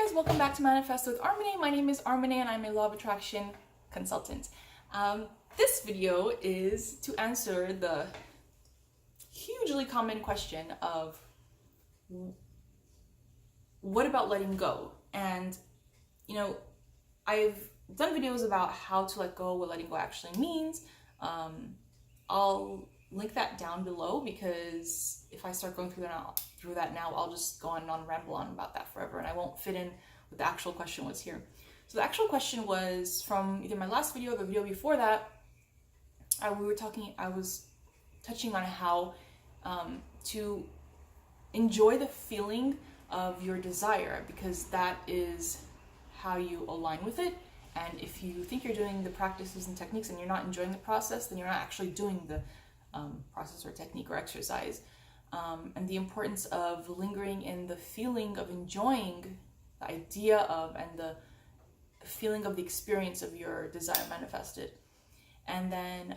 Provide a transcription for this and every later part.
guys, welcome back to Manifest with Armine. My name is Armine and I'm a law of attraction consultant. This video is to answer the hugely common question of what about letting go? And I've done videos about how to let go, what letting go actually means. I'll link that down below because if I start going through that now, I'll just go on and ramble on about that forever, and I won't fit in what the actual question was here. So the actual question was from either my last video or the video before that. I was touching on how to enjoy the feeling of your desire, because that is how you align with it. And if you think you're doing the practices and techniques and you're not enjoying the process, then you're not actually doing the process or technique or exercise. And the importance of lingering in the feeling of enjoying the idea of and the feeling of the experience of your desire manifested. And then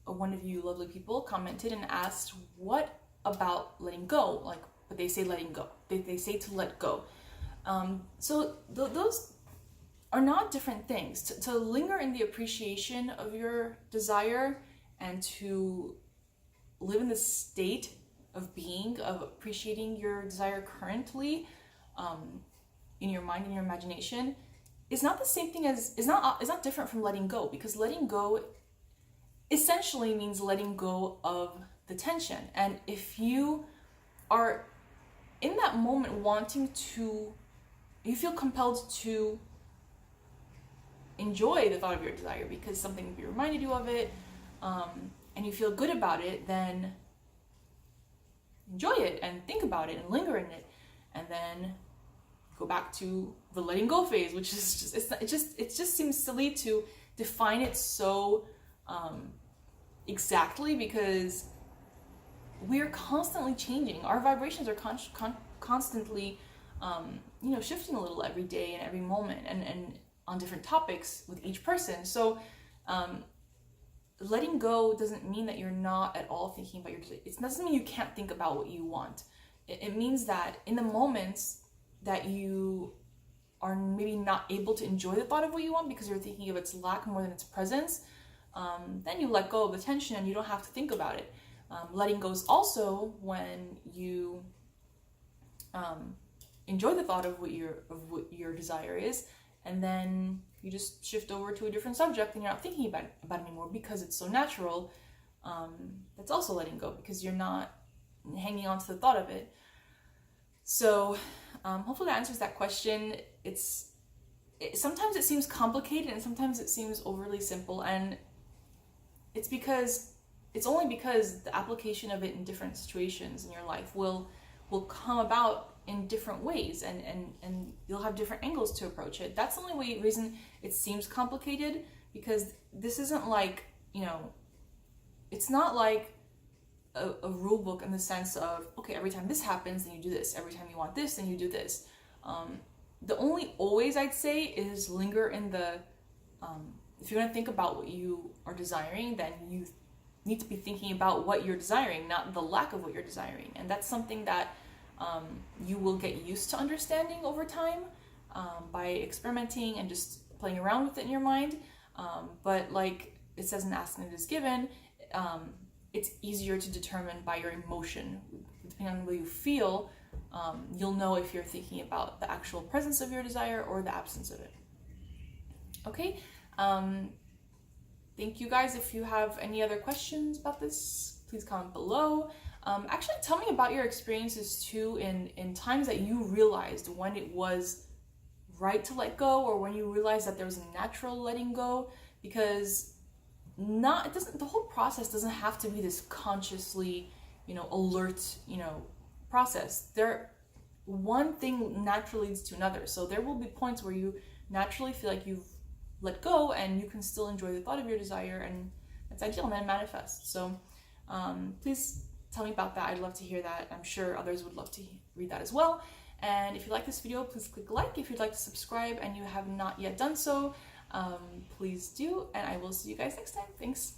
one of you lovely people commented and asked, what about letting go? Like, but they say letting go. They say to let go. So those are not different things. To linger in the appreciation of your desire and to live in the state of being, of appreciating your desire currently, in your mind and your imagination, is not the same thing as, is not different from letting go, because letting go essentially means letting go of the tension. And if you are in that moment you feel compelled to enjoy the thought of your desire because something reminded you of it, and you feel good about it, then enjoy it and think about it and linger in it, and then go back to the letting go phase, which is it just seems silly to define it so exactly, because we are constantly changing. Our vibrations are constantly shifting a little every day and every moment, and on different topics with each person. So letting go doesn't mean that you're not at all thinking about it doesn't mean you can't think about what you want. It means that in the moments that you are maybe not able to enjoy the thought of what you want because you're thinking of its lack more than its presence, then you let go of the tension and you don't have to think about it. Letting go is also when you enjoy the thought of what your desire is, and then you just shift over to a different subject and you're not thinking about it anymore because it's so natural. That's also letting go, because you're not hanging on to the thought of it. So hopefully that answers that question. Sometimes it seems complicated and sometimes it seems overly simple, and it's only because the application of it in different situations in your life will come about in different ways, and you'll have different angles to approach it. That's the only reason it seems complicated, because this isn't like, it's not like a rule book in the sense of, okay, every time this happens, then you do this. Every time you want this, then you do this. The only always I'd say is linger in the, if you're going to think about what you are desiring, then you need to be thinking about what you're desiring, not the lack of what you're desiring. And that's something that you will get used to understanding over time by experimenting and just playing around with it in your mind. But like it says in Ask and It Is Given, it's easier to determine by your emotion. Depending on what you feel, you'll know if you're thinking about the actual presence of your desire or the absence of it. Okay, thank you guys. If you have any other questions about this, please comment below. Actually, tell me about your experiences too in times that you realized when it was right to let go, or when you realized that there was a natural letting go, because the whole process doesn't have to be this consciously, alert, process. One thing naturally leads to another. So there will be points where you naturally feel like you've let go and you can still enjoy the thought of your desire, and that's ideal, and then manifest. So please tell me about that. I'd love to hear that. I'm sure others would love to read that as well. And if you like this video, please click like. If you'd like to subscribe and you have not yet done so, please do. And I will see you guys next time. Thanks.